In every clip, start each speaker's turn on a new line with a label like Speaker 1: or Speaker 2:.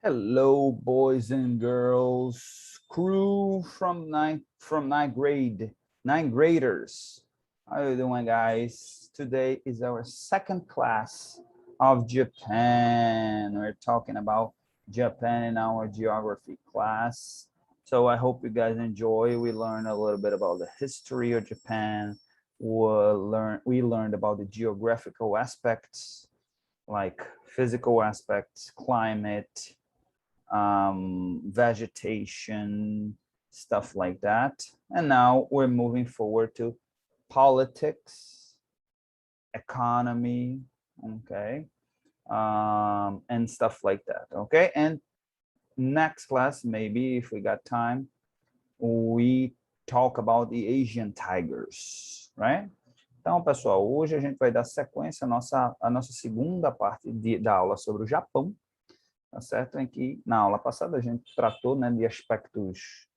Speaker 1: Hello, boys and girls, crew from ninth grade, ninth graders. How are you doing, guys? Today is our second class of Japan. We're talking about Japan in our geography class. So I hope you guys enjoy. We learned a little bit about the history of Japan. We learned about the geographical aspects, like physical aspects, climate, vegetation, stuff like that. And now we're moving forward to politics, economy, okay, and stuff like that, okay? And next class, maybe if we got time, we talk about the Asian tigers, right? Então, pessoal, hoje a gente vai dar sequência à nossa segunda parte da aula sobre o Japão, tá certo? Em que, na aula passada, a gente tratou, né, de aspectos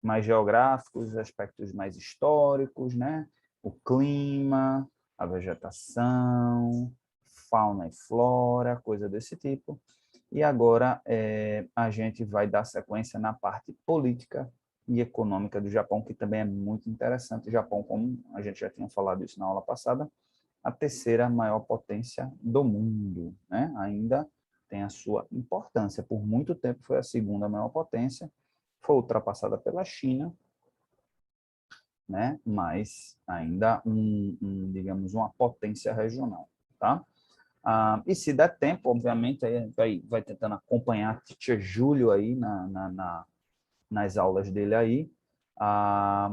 Speaker 1: mais geográficos, aspectos mais históricos, né? O clima, a vegetação, fauna e flora, coisa desse tipo. E agora a gente vai dar sequência na parte política e econômica do Japão, que também é muito interessante. O Japão, como a gente já tinha falado isso na aula passada, a terceira maior potência do mundo, né? Ainda tem a sua importância. Por muito tempo foi a segunda maior potência, foi ultrapassada pela China, né? Mas ainda digamos, uma potência regional, tá? E se der tempo, obviamente, aí vai tentando acompanhar a Teacher Júlio aí nas aulas dele aí,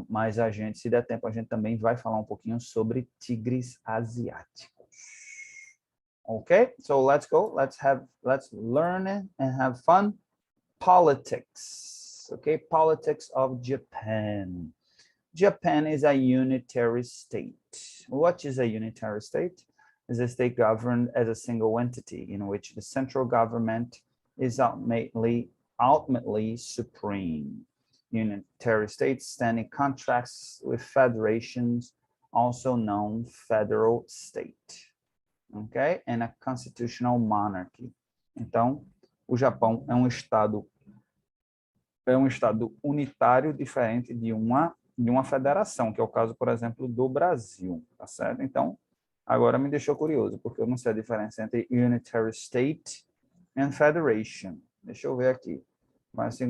Speaker 1: mas a gente, se der tempo, a gente também vai falar um pouquinho sobre tigres asiáticos. Okay, so let's go. Let's learn and have fun. Politics. Okay, politics of Japan. Japan is a unitary state. What is a unitary state? Is a state governed as a single entity in which the central government is ultimately supreme. Unitary states stand in contrast with federations, also known federal state. Okay? And a constitutional monarchy. Então, o Japão é um estado unitário diferente de uma federação, que é o caso, por exemplo, do Brasil, tá certo? Então, agora me deixou curioso, porque eu não sei a diferença entre unitary state and federation. Deixa eu ver aqui. Mas assim,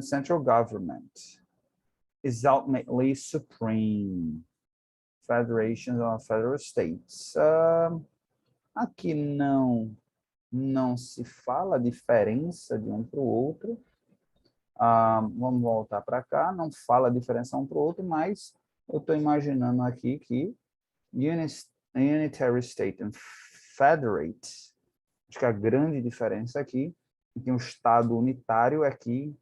Speaker 1: central government is ultimately supreme. Federations or federal states. Aqui não se fala a diferença de um para o outro. Vamos voltar para cá, não fala a diferença um para o outro, mas eu estou imaginando aqui que unitary state and federate, acho que a grande diferença aqui é que um estado unitário é que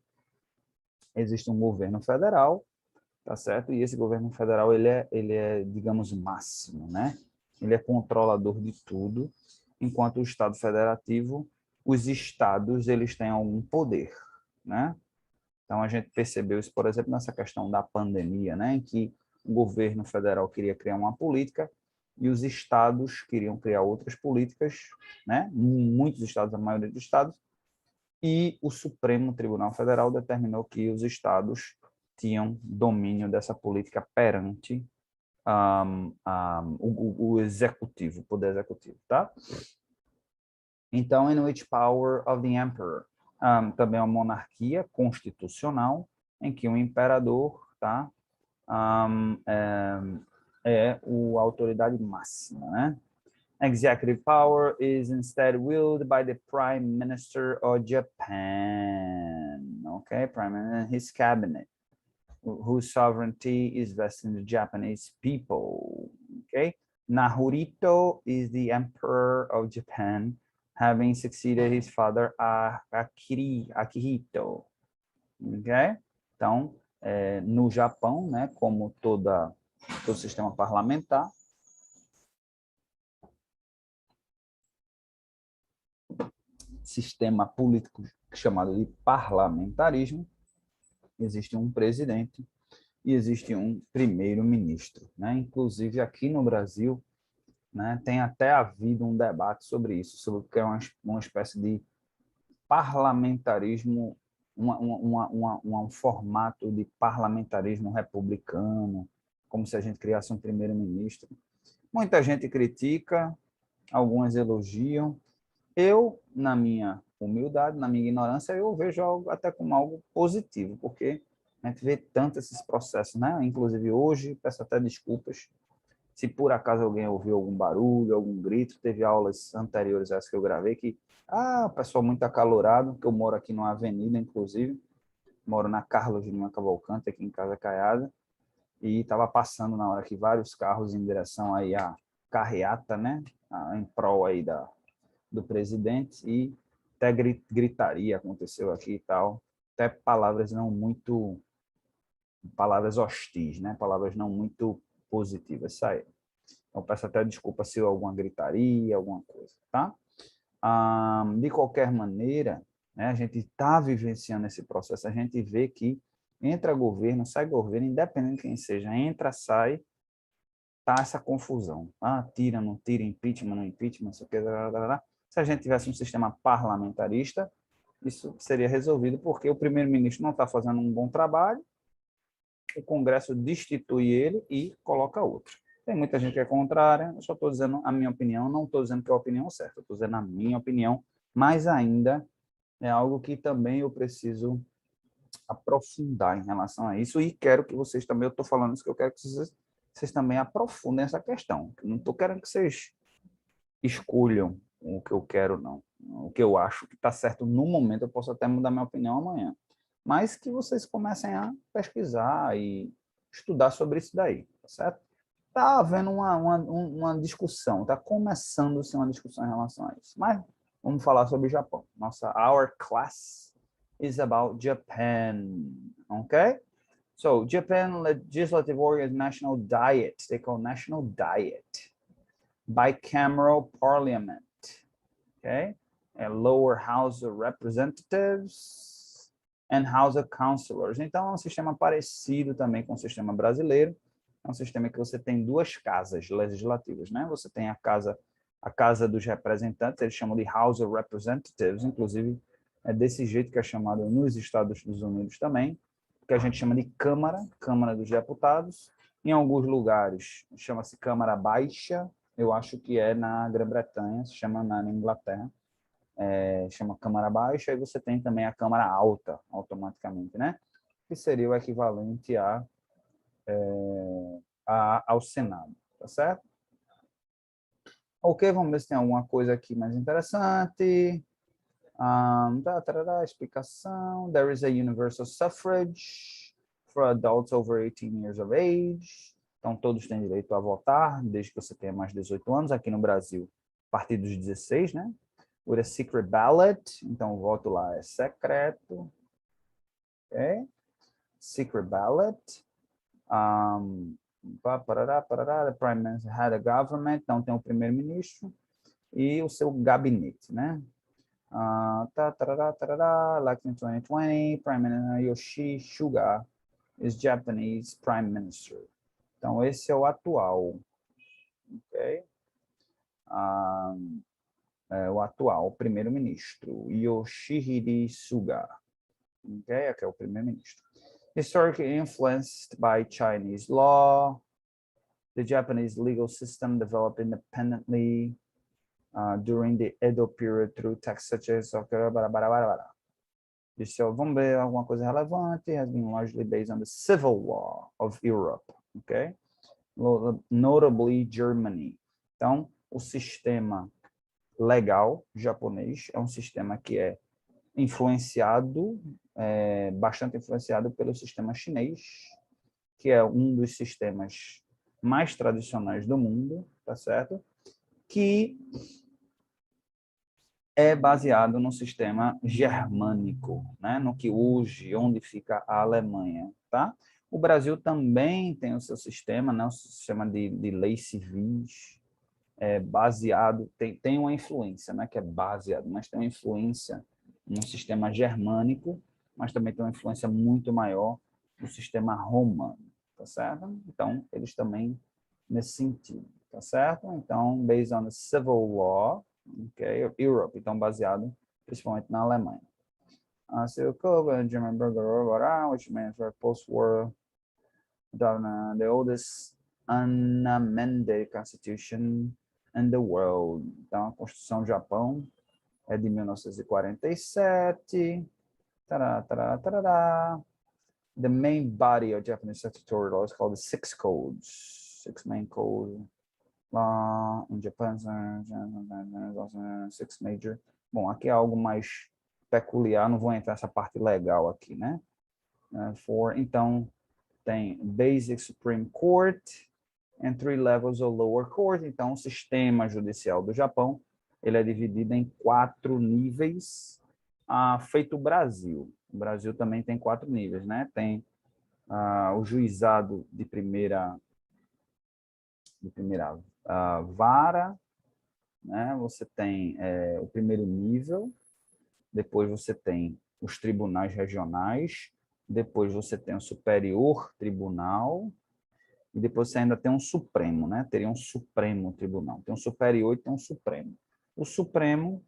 Speaker 1: existe um governo federal, tá certo? E esse governo federal, ele é, digamos, máximo, né? Ele é controlador de tudo, enquanto o estado federativo, os estados, eles têm algum poder, né? Então, a gente percebeu isso, por exemplo, nessa questão da pandemia, né, em que o governo federal queria criar uma política e os estados queriam criar outras políticas, né, muitos estados, a maioria dos estados, e o Supremo Tribunal Federal determinou que os estados tinham domínio dessa política perante o executivo, o poder executivo, tá? Então, in which power of the emperor? Também uma monarquia constitucional em que o imperador, tá, é a autoridade máxima, né? Executive power is instead wielded by the Prime Minister of Japan, okay? Prime Minister and his cabinet, whose sovereignty is vested in the Japanese people, okay? Naruhito is the Emperor of Japan, having succeeded his father Akihito, ok? Então, no Japão, né, como todo sistema parlamentar, sistema político chamado de parlamentarismo, existe um presidente e existe um primeiro-ministro, né? Inclusive aqui no Brasil, né, tem até havido um debate sobre isso, sobre o que é uma espécie de parlamentarismo, um formato de parlamentarismo republicano, como se a gente criasse um primeiro-ministro. Muita gente critica, alguns elogiam. Eu, na minha humildade, na minha ignorância, eu vejo algo até como algo positivo, porque a gente vê tanto esses processos, né? Inclusive hoje, peço até desculpas se por acaso alguém ouviu algum barulho, algum grito. Teve aulas anteriores a essa que eu gravei que, o pessoal muito acalorado, que eu moro aqui numa avenida, inclusive, moro na Carlos Lima Cavalcante, aqui em Casa Caiada, e estava passando na hora que vários carros em direção aí à carreata, né? Em prol aí do presidente, e até gritaria aconteceu aqui e tal, até palavras não muito, palavras hostis, né? Palavras não muito positivas saíram. Então, peço até desculpa se alguma gritaria, alguma coisa, tá? De qualquer maneira, né, a gente está vivenciando esse processo, a gente vê que entra governo, sai governo, independente de quem seja, entra, sai, tá essa confusão. Tira, não tira, impeachment, não impeachment, não sei o que. Se a gente tivesse um sistema parlamentarista, isso seria resolvido, porque o primeiro-ministro não está fazendo um bom trabalho, o Congresso destitui ele e coloca outro. Tem muita gente que é contrária, eu só estou dizendo a minha opinião, não estou dizendo que é a opinião certa, estou dizendo a minha opinião, mas ainda é algo que também eu preciso aprofundar em relação a isso, e quero que vocês também, eu estou falando isso, que eu quero que vocês também aprofundem essa questão. Eu não estou querendo que vocês escolham o que eu quero, não. O que eu acho que está certo no momento, eu posso até mudar minha opinião amanhã. Mas que vocês comecem a pesquisar e estudar sobre isso daí, tá certo? Está havendo uma discussão, está começando-se uma discussão em relação a isso. Mas vamos falar sobre o Japão. Our class is about Japan, okay? So, Japan Legislative Organ National Diet, they call National Diet, bicameral parliament, okay? And lower house of representatives and house of councilors. Então, é um sistema parecido também com o sistema brasileiro. É um sistema que você tem duas casas legislativas, né? Você tem a casa dos representantes, eles chamam de House of Representatives, inclusive é desse jeito que é chamado nos Estados Unidos também, que a gente chama de Câmara dos Deputados. Em alguns lugares chama-se Câmara Baixa, eu acho que é na Grã-Bretanha, se chama na Inglaterra, chama Câmara Baixa, e você tem também a Câmara Alta, automaticamente, né? Que seria o equivalente ao Senado, tá certo? Ok, vamos ver se tem alguma coisa aqui mais interessante. Explicação. There is a universal suffrage for adults over 18 years of age. Então, todos têm direito a votar, desde que você tenha mais de 18 anos. Aqui no Brasil, a partir dos 16, né? With a secret ballot. Então, o voto lá é secreto. Ok? Secret ballot. The Prime Minister had a government. Então, tem o primeiro-ministro e o seu gabinete, né? Elected in 2020, Prime Minister Yoshihide Suga is Japanese Prime Minister. Então, esse é o atual. Ok? O atual primeiro-ministro, Yoshihide Suga. Ok? Aqui é o primeiro-ministro. Historically influenced by Chinese law, the Japanese legal system developed independently during the Edo period through texts such as vamos ver alguma coisa relevante. Has been largely based on the civil law of Europe, okay? Notably Germany. Então, o sistema legal japonês é um sistema que é influenciado, bastante influenciado pelo sistema chinês, que é um dos sistemas mais tradicionais do mundo, tá certo? Que é baseado no sistema germânico, né? No que hoje, onde fica a Alemanha, tá? O Brasil também tem o seu sistema, né? O sistema de leis civis, baseado, tem uma influência, né? Que é baseado, mas tem uma influência no sistema germânico, mas também tem uma influência muito maior no sistema romano, tá certo? Então, eles também nesse sentido, tá certo? Então, based on the civil law, okay, Europe, então baseado principalmente na Alemanha. Silko, German burger, which means for post-war, the oldest unamended constitution in the world. Então, a Constituição do Japão é de 1947. Tará, tará, tará. The main body of Japanese statutory law is called the Six Codes. Six main codes. Law in Japan, six major. Bom, aqui é algo mais peculiar, não vou entrar nessa parte legal aqui, né? Então, tem Basic Supreme Court and 3 levels of Lower Court. Então, o sistema judicial do Japão, ele é dividido em 4 níveis, feito o Brasil. O Brasil também tem 4 níveis, né? Tem o juizado de primeira vara, né? Você tem o primeiro nível, depois você tem os tribunais regionais, depois você tem o superior tribunal, e depois você ainda tem um supremo, né? Teria um supremo tribunal. Tem um superior e tem um supremo. O supremo,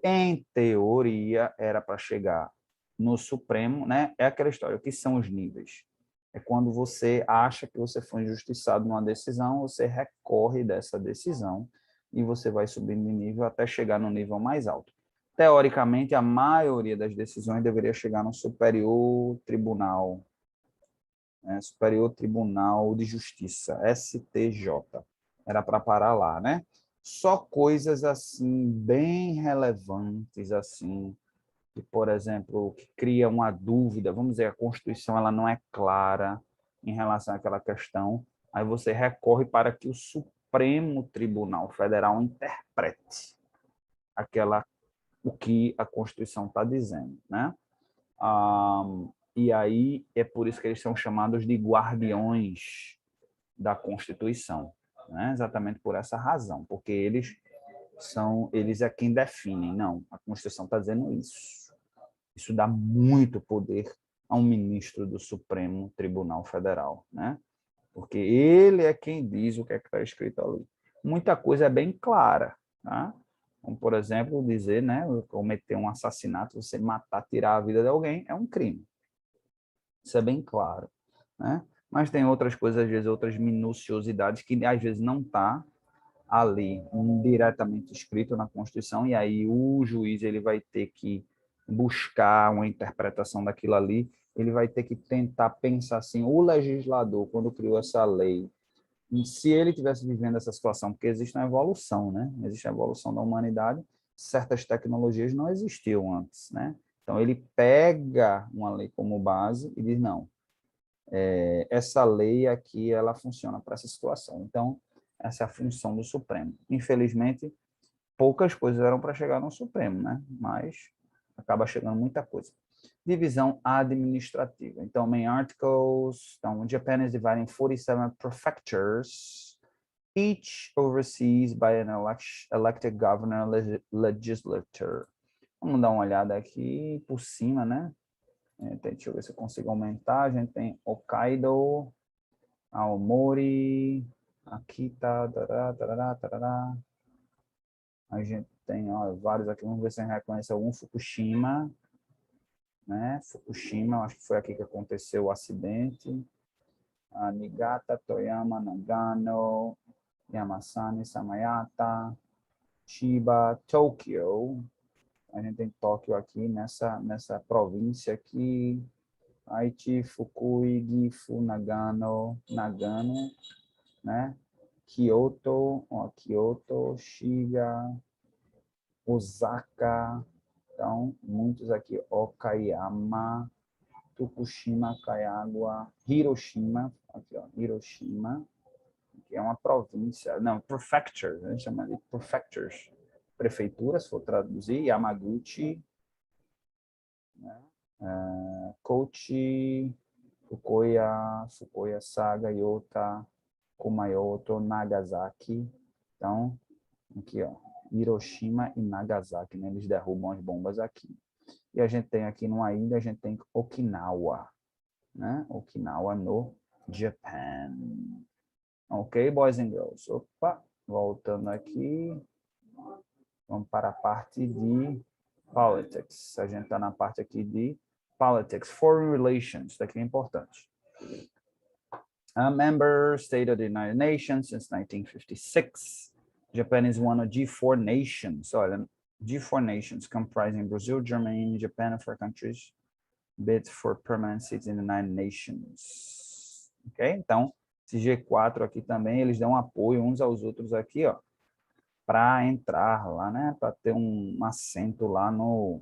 Speaker 1: em teoria, era para chegar no supremo, né? É aquela história, o que são os níveis? É quando você acha que você foi injustiçado numa decisão, você recorre dessa decisão e você vai subindo de nível até chegar no nível mais alto. Teoricamente, a maioria das decisões deveria chegar no Superior Tribunal, né? Superior Tribunal de Justiça, STJ. Era para parar lá, né? Só coisas assim bem relevantes assim, que, por exemplo, que cria uma dúvida, vamos dizer, a Constituição ela não é clara em relação àquela questão, aí você recorre para que o Supremo Tribunal Federal interprete o que a Constituição está dizendo, né? E aí é por isso que eles são chamados de guardiões da Constituição, né? Exatamente por essa razão, porque eles é quem definem, não, a Constituição está dizendo isso. Isso dá muito poder a um ministro do Supremo Tribunal Federal, né? Porque ele é quem diz o que é que está escrito ali. Muita coisa é bem clara, tá? Como, por exemplo, dizer, né, cometer um assassinato, você matar, tirar a vida de alguém, é um crime. Isso é bem claro, né? Mas tem outras coisas, às vezes, outras minuciosidades que, às vezes, não está ali diretamente escrito na Constituição, e aí o juiz ele vai ter que buscar uma interpretação daquilo ali, ele vai ter que tentar pensar assim, o legislador, quando criou essa lei, se ele tivesse vivendo essa situação, porque existe uma evolução, né? Existe a evolução da humanidade, certas tecnologias não existiam antes, né? Então, ele pega uma lei como base e diz, não, essa lei aqui, ela funciona para essa situação. Então, essa é a função do Supremo. Infelizmente, poucas coisas eram para chegar no Supremo, né? Mas acaba chegando muita coisa. Divisão administrativa. Então, main articles. Então, Japan is divided in 47 prefectures, each oversees by an elected governor legislature. Vamos dar uma olhada aqui por cima, né? Deixa eu ver se eu consigo aumentar. A gente tem Hokkaido, Aomori, Akita, tarará, tarará, tarará. A gente tem vários aqui, vamos ver se a gente reconhece algum. Fukushima, né? Fukushima, acho que foi aqui que aconteceu o acidente. Niigata, Toyama, Nagano, Yamasani, Samayata, Chiba, Tokyo. A gente tem Tóquio aqui nessa província aqui. Aichi, Fukui, Gifu, Nagano, né? Kyoto, Shiga, Osaka, então, muitos aqui, Okayama, Tokushima, Kagawa, Hiroshima, aqui, Hiroshima, que é uma província, não, prefecture, a gente chama de prefectures, prefeituras, se for traduzir, Yamaguchi, né? Kochi, Fukuoka, Saga, Yota, Kumamoto, Nagasaki. Então, aqui, ó, Hiroshima e Nagasaki, né? Eles derrubam as bombas aqui. E a gente tem aqui numa ilha, a gente tem Okinawa, né? Okinawa no Japan. Ok, boys and girls? Opa, voltando aqui. Vamos para a parte de Politics. A gente está na parte aqui de politics. Foreign relations, daqui é importante. A member state of the United Nations since 1956. Japan is one of G4 nations. Olha, G4 nations comprising Brazil, Germany, Japan, and 4 countries bid for permanent seats in the United Nations. Ok? Então, esse G4 aqui também, eles dão apoio uns aos outros aqui, ó, para entrar lá, né? Para ter um assento lá no,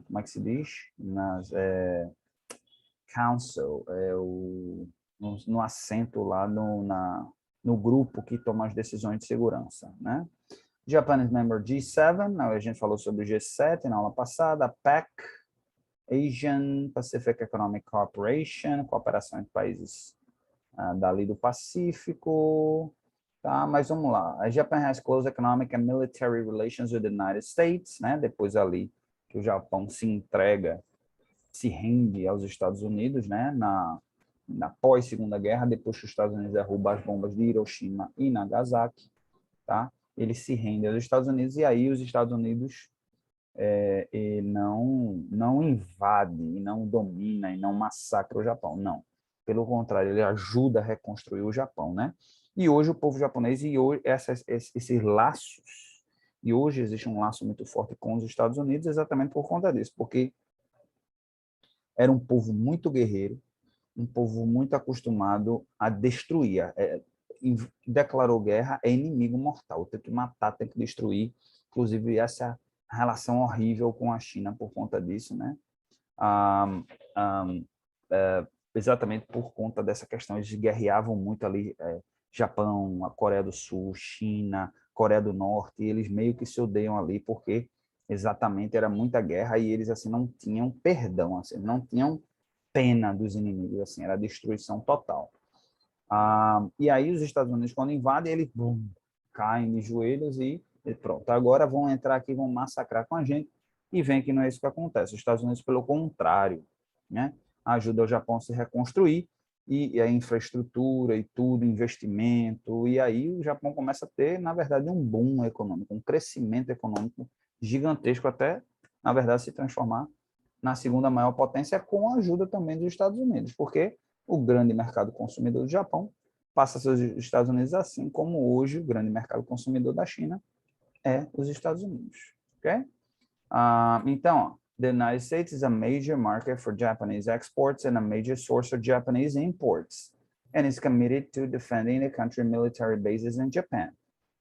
Speaker 1: como é que se diz? Council, no assento lá no grupo que toma as decisões de segurança, né? Japan is member G7, a gente falou sobre o G7 na aula passada, PEC, Asian Pacific Economic Cooperation, cooperação entre países dali do Pacífico, tá? Mas vamos lá. A Japan has close economic and military relations with the United States, né? Depois ali que o Japão se entrega, se rende aos Estados Unidos, né? Na pós-Segunda Guerra, depois que os Estados Unidos derrubam as bombas de Hiroshima e Nagasaki, tá? Ele se rende aos Estados Unidos e aí os Estados Unidos e não invade, e não domina, e não massacra o Japão, não. Pelo contrário, ele ajuda a reconstruir o Japão, né? E hoje o povo japonês, e hoje esses laços, e hoje existe um laço muito forte com os Estados Unidos exatamente por conta disso, porque era um povo muito guerreiro, um povo muito acostumado a destruir. Declarou guerra, é inimigo mortal, tem que matar, tem que destruir. Inclusive, essa relação horrível com a China por conta disso, né? Exatamente por conta dessa questão, eles guerreavam muito ali, Japão, a Coreia do Sul, China, Coreia do Norte, e eles meio que se odeiam ali, porque exatamente era muita guerra e eles assim não tinham perdão, assim, não tinham pena dos inimigos, assim, era destruição total. E aí os Estados Unidos, quando invadem, eles caem de joelhos e pronto. Agora vão entrar aqui, vão massacrar com a gente, e vem que não é isso que acontece. Os Estados Unidos, pelo contrário, né, ajuda o Japão a se reconstruir, e a infraestrutura e tudo, investimento, e aí o Japão começa a ter, na verdade, um boom econômico, um crescimento econômico gigantesco, até, na verdade, se transformar na segunda maior potência, com a ajuda também dos Estados Unidos, porque o grande mercado consumidor do Japão passa a ser os Estados Unidos, assim como hoje o grande mercado consumidor da China é os Estados Unidos. Ok? Então, ó, the United States is a major market for Japanese exports and a major source of Japanese imports, and is committed to defending the country's military bases in Japan.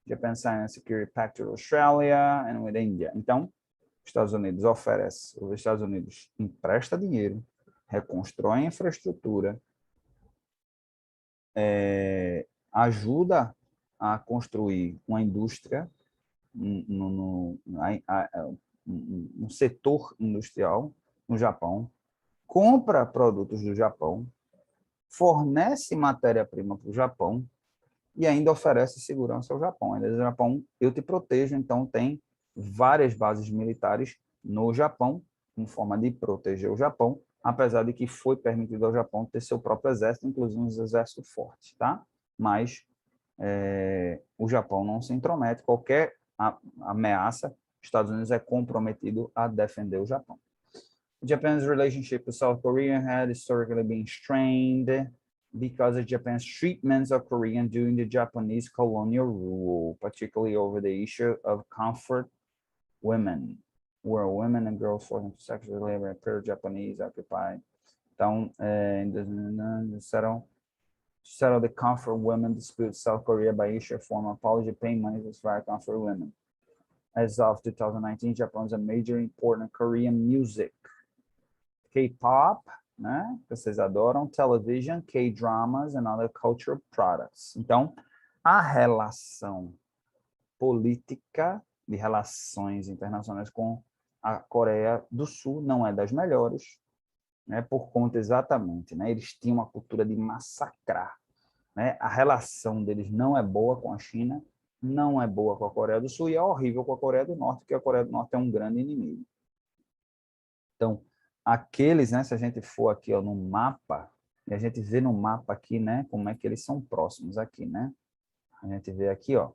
Speaker 1: Japan signed a security pact with Australia and with India. Então, os Estados Unidos empresta dinheiro, reconstrói a infraestrutura, ajuda a construir uma indústria, um setor industrial no Japão, compra produtos do Japão, fornece matéria-prima para o Japão e ainda oferece segurança ao Japão. Ainda o Japão, eu te protejo, então tem várias bases militares no Japão, em forma de proteger o Japão, apesar de que foi permitido ao Japão ter seu próprio exército, inclusive um exército forte, tá? Mas o Japão não se intromete, qualquer ameaça, Estados Unidos é comprometido a defender o Japão. Japan's relationship with South Korea had historically been strained because of Japan's treatments of Koreans during the Japanese colonial rule, particularly over the issue of comfort women, where women and girls forced into sexual labor appear Japanese occupied. Então, settle the comfort women dispute South Korea by issue a form of apology paying money to fire comfort women. As of 2019, Japan is a major importer of Korean music, K-pop, né, que vocês adoram, television, K-dramas and other cultural products. Então, a relação política de relações internacionais com a Coreia do Sul não é das melhores, né, por conta exatamente, né, eles tinham uma cultura de massacrar, né, a relação deles não é boa com a China, não é boa com a Coreia do Sul e é horrível com a Coreia do Norte, porque a Coreia do Norte é um grande inimigo. Então, aqueles, né, se a gente for aqui, ó, no mapa, e a gente vê no mapa aqui, né, como é que eles são próximos aqui, né? A gente vê aqui, ó,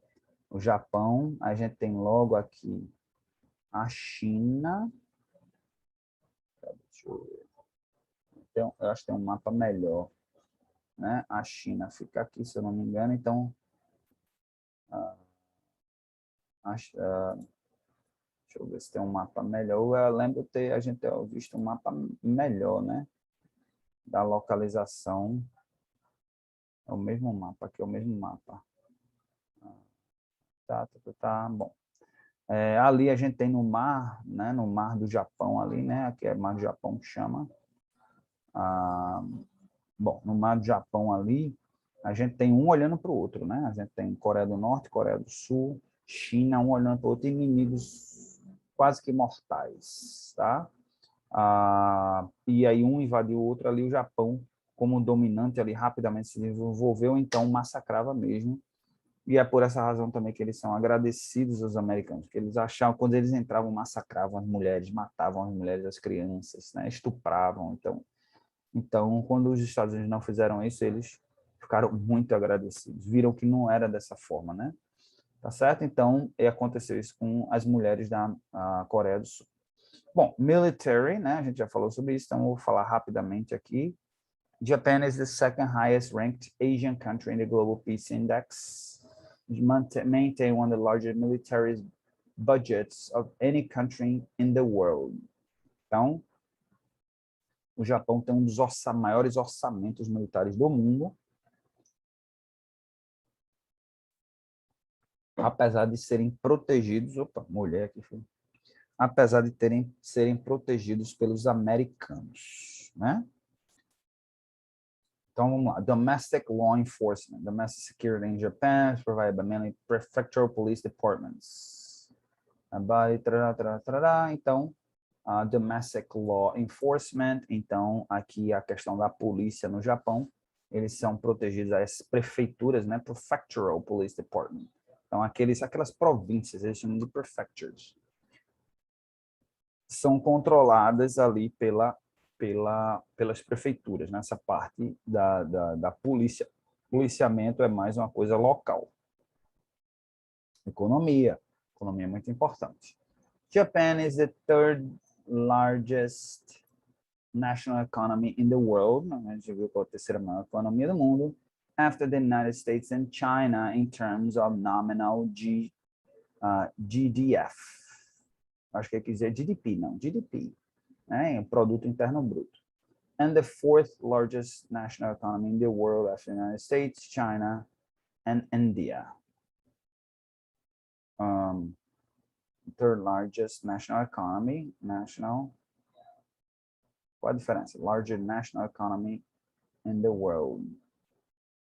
Speaker 1: o Japão, a gente tem logo aqui a China. Deixa eu ver. Então, eu acho que tem um mapa melhor, né? A China fica aqui, se eu não me engano. Então, deixa eu ver se tem um mapa melhor. Eu lembro a gente ter visto um mapa melhor, né? Da localização. É o mesmo mapa, aqui é o mesmo mapa. Tá, bom. Ali a gente tem no mar, né? No mar do Japão ali, né? Aqui é o mar do Japão que chama. Bom, no mar do Japão ali, a gente tem um olhando para o outro, né? A gente tem Coreia do Norte, Coreia do Sul, China, um olhando para o outro, inimigos quase que mortais, tá? E aí um invadiu o outro ali, o Japão, como dominante ali, rapidamente se desenvolveu, então massacrava mesmo. E é por essa razão também que eles são agradecidos aos americanos, porque eles achavam, quando eles entravam, massacravam as mulheres, matavam as mulheres, as crianças, né? Estupravam, então, quando os Estados Unidos não fizeram isso, eles ficaram muito agradecidos. Viram que não era dessa forma, né? Tá certo? Então, aconteceu isso com as mulheres da Coreia do Sul. Bom, military, né? A gente já falou sobre isso, então eu vou falar rapidamente aqui. Japan is the second highest ranked Asian country in the Global Peace Index. Maintain one of the largest military budgets of any country in the world. Então, o Japão tem um dos maiores orçamentos militares do mundo, apesar de serem protegidos, mulher aqui, apesar de serem protegidos pelos americanos, né? Então, vamos lá. Domestic law enforcement. Domestic security in Japan is provided by mainly prefectural police departments. Então, domestic law enforcement. Então, aqui a questão da polícia no Japão, eles são protegidos às prefeituras, né? Prefectural police department. Então, aquelas províncias, eles chamam de prefectures, são controladas ali pelas prefeituras. Nessa parte da polícia, policiamento é mais uma coisa local. Economia é muito importante. Japan is the third largest national economy in the world. A gente viu qual é a terceira maior economia do mundo, after the United States and China in terms of nominal GDF. Acho que quer dizer GDP, não, GDP, né? Produto Interno Bruto. And the fourth largest national economy in the world after the United States, China, and India. Third largest national economy, qual a diferença? Larger national economy in the world.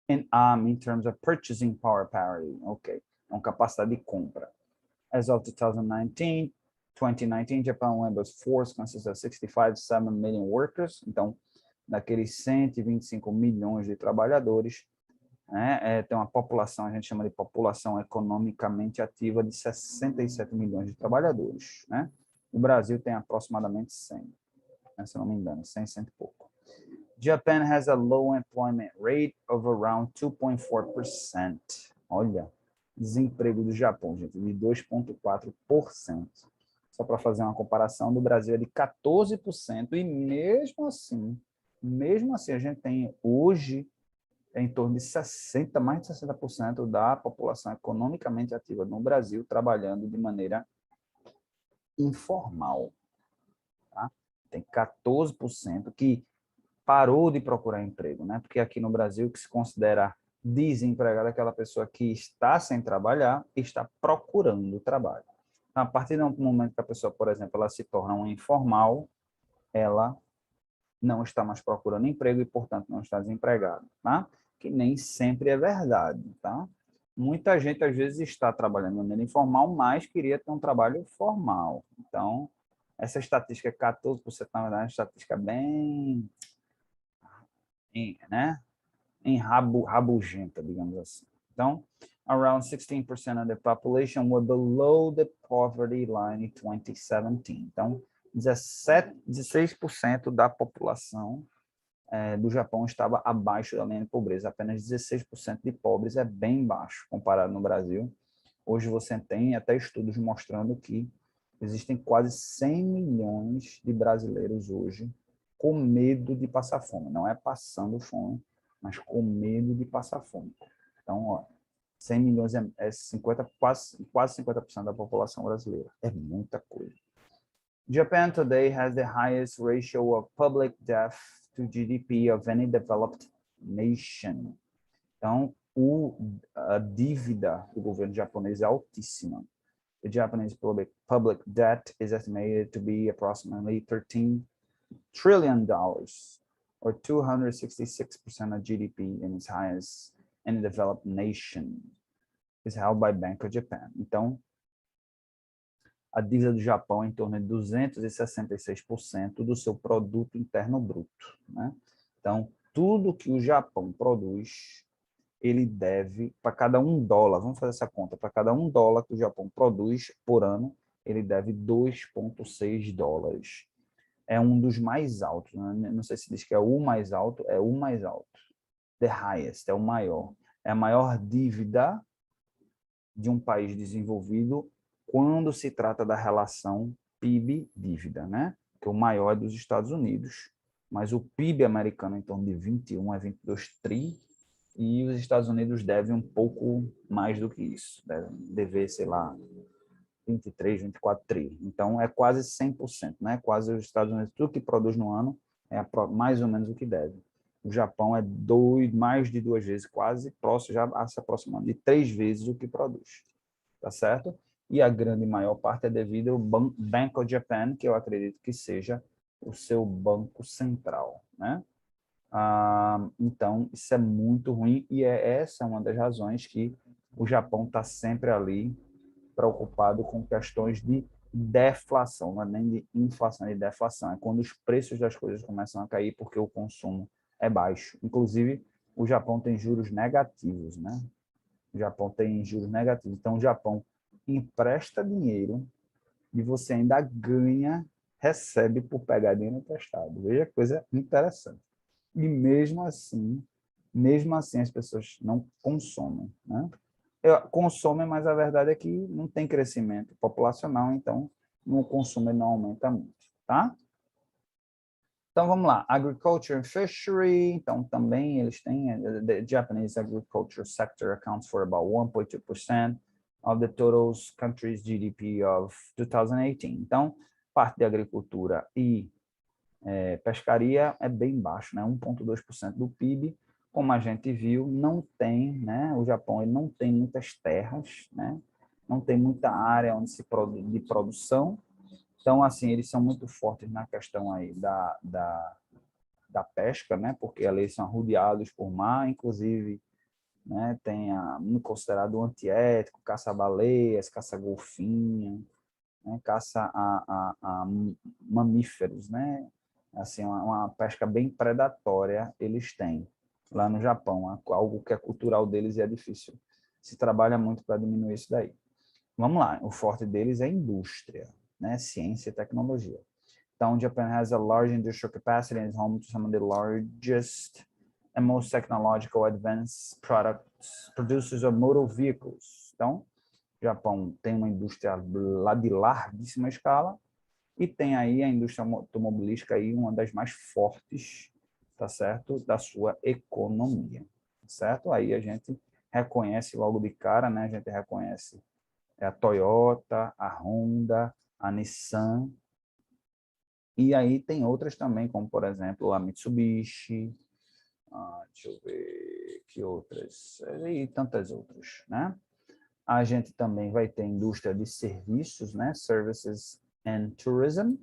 Speaker 1: In terms of purchasing power parity, ok. Então, capacidade de compra. As of 2019, Japan labor force consists of 65.7 million workers. Então, daqueles 125 milhões de trabalhadores, né, tem uma população, a gente chama de população economicamente ativa, de 67 milhões de trabalhadores, né? O Brasil tem aproximadamente 100, né, se eu não me engano, 100 e pouco. Japan has a low employment rate of around 2.4%. Olha, desemprego do Japão, gente, de 2.4%. Só para fazer uma comparação, do Brasil é de 14%, e mesmo assim a gente tem hoje em torno de mais de 60% da população economicamente ativa no Brasil trabalhando de maneira informal. Tá? Tem 14% que parou de procurar emprego, né? Porque aqui no Brasil, que se considera desempregado é aquela pessoa que está sem trabalhar e está procurando trabalho. Então, a partir do momento que a pessoa, por exemplo, ela se torna um informal, ela não está mais procurando emprego e, portanto, não está desempregada, tá? Que nem sempre é verdade, tá? Muita gente, às vezes, está trabalhando de maneira informal, mas queria ter um trabalho formal. Então, essa estatística 14%, na verdade, é uma estatística bem, né? Rabugenta, digamos assim. Então, around 16% of the population were below the poverty line in 2017. Então, 16% da população do Japão estava abaixo da linha de pobreza. Apenas 16% de pobres é bem baixo comparado no Brasil, Hoje você tem até estudos mostrando que existem quase 100 milhões de brasileiros hoje com medo de passar fome. Não é passando fome, mas com medo de passar fome. Então, ó, 100 milhões é 50, quase 50% da população brasileira. É muita coisa. Japan today has the highest ratio of public debt to GDP of any developed nation. Então, a dívida do governo japonês é altíssima. The Japanese public debt is estimated to be approximately $13 trillion, or 266% of GDP, and is highest in a developed nation. Is held by Bank of Japan. Então, a dívida do Japão é em torno de 266% do seu produto interno bruto, né? Então, tudo que o Japão produz, ele deve, para cada $1, vamos fazer essa conta, para cada $1 que o Japão produz por ano, ele deve $2,6. É um dos mais altos, né? Não sei se diz que é o mais alto, é o mais alto. The highest, é o maior. É a maior dívida de um país desenvolvido quando se trata da relação PIB-dívida, né? Que o maior é dos Estados Unidos, mas o PIB americano é em torno de 21 a 22 tri, e os Estados Unidos devem um pouco mais do que isso, devem dever, sei lá, 23, 24 tri. Então, é quase 100%, né? Quase os Estados Unidos, tudo que produz no ano é mais ou menos o que deve. O Japão é mais de 2 vezes, quase próximo, já se aproximando de 3 vezes o que produz, tá certo? E a grande maior parte é devido ao Bank of Japan, que eu acredito que seja o seu banco central, né? Então, isso é muito ruim, e essa é uma das razões que o Japão está sempre ali preocupado com questões de deflação, não é nem de inflação, é de deflação. É quando os preços das coisas começam a cair porque o consumo é baixo. Inclusive, o Japão tem juros negativos, né? O Japão tem juros negativos. Então, o Japão empresta dinheiro e você ainda recebe por pegar dinheiro emprestado. Veja que coisa interessante. E mesmo assim as pessoas não consomem, né? Consomem, mas a verdade é que não tem crescimento populacional, então o consumo não aumenta muito, tá? Então vamos lá, agriculture and fishery, então também eles têm, the Japanese agriculture sector accounts for about 1.2% of the total country's GDP of 2018. Então, parte de agricultura e pescaria é bem baixo, né? 1,2% do PIB, como a gente viu, não tem, né? O Japão ele não tem muitas terras, né? Não tem muita área onde de produção. Então, assim, eles são muito fortes na questão aí da pesca, né? Porque ali eles são rodeados por mar, inclusive, né? Tem considerado antiético, caça-baleias, caça-golfinho, né? Caça a mamíferos, né? Assim, uma pesca bem predatória eles têm lá no Japão, algo que é cultural deles e é difícil. Se trabalha muito para diminuir isso daí. Vamos lá, o forte deles é a indústria, né? Ciência e tecnologia. Então, Japan has a large industrial capacity and is home to some of the largest and most technological advanced producers of motor vehicles. Então, o Japão tem uma indústria lá de larguíssima escala e tem aí a indústria automobilística aí uma das mais fortes, tá certo, da sua economia, certo? Aí a gente reconhece logo de cara, né? A gente reconhece a Toyota, a Honda, a Nissan, e aí tem outras também, como por exemplo a Mitsubishi, deixa eu ver que outras, e tantas outras, né? A gente também vai ter indústria de serviços, né? Services and tourism.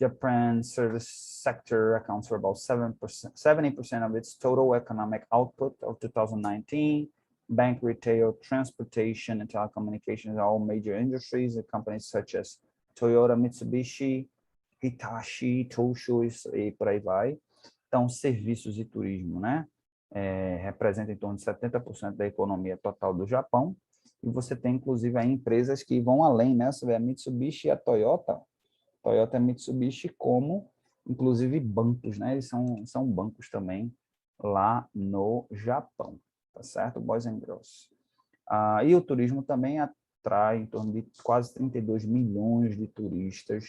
Speaker 1: Japan's service sector accounts for about 70% of its total economic output of 2019. Bank, retail, transportation, and telecommunications are all major industries. The companies such as Toyota, Mitsubishi, Hitachi, Tosho e por aí vai. Então, serviços e turismo, né? Representa em torno de 70% da economia total do Japão. E você tem, inclusive, aí empresas que vão além, né? Você vê a Mitsubishi e a Toyota e Mitsubishi como, inclusive, bancos, né? Eles são bancos também lá no Japão, tá certo? Boys and Girls. E o turismo também atrai em torno de quase 32 milhões de turistas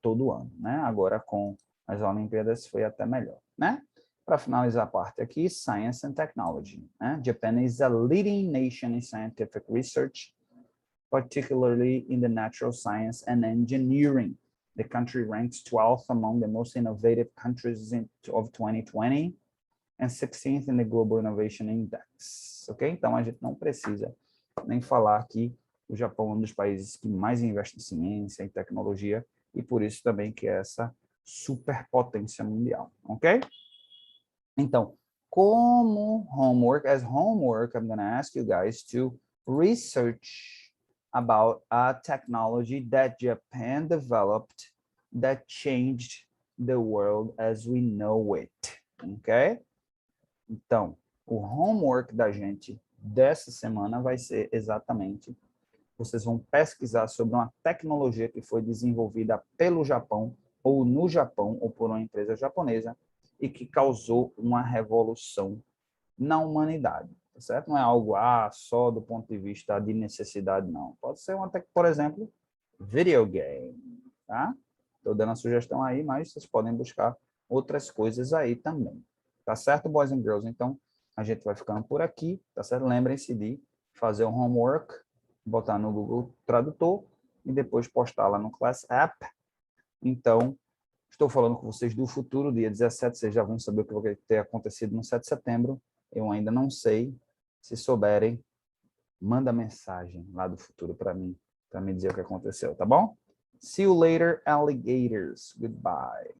Speaker 1: todo ano, né? Agora com as Olimpíadas foi até melhor, né? Para finalizar a parte aqui, Science and Technology, né? Japan is a leading nation in scientific research, particularly in the natural science and engineering. The country ranks 12th among the most innovative countries of 2020 and 16th in the Global Innovation Index. Ok? Então, a gente não precisa nem falar que o Japão é um dos países que mais investe em ciência e tecnologia e por isso também que é essa superpotência mundial. Ok? Então, como homework, as homework, I'm going to ask you guys to research about a technology that Japan developed that changed the world as we know it, ok? Então, o homework da gente dessa semana vai ser exatamente, vocês vão pesquisar sobre uma tecnologia que foi desenvolvida pelo Japão, ou no Japão, ou por uma empresa japonesa, e que causou uma revolução na humanidade. Tá certo? Não é algo só do ponto de vista de necessidade, não. Pode ser por exemplo, videogame. Tá? Estou dando a sugestão aí, mas vocês podem buscar outras coisas aí também. Tá certo, boys and girls? Então, a gente vai ficando por aqui, tá certo? Lembrem-se de fazer o homework, botar no Google Tradutor e depois postar lá no Class App. Então, estou falando com vocês do futuro, dia 17, vocês já vão saber o que vai ter acontecido no 7 de setembro. Eu ainda não sei. Se souberem, manda mensagem lá do futuro para mim dizer o que aconteceu, tá bom? See you later, alligators. Goodbye.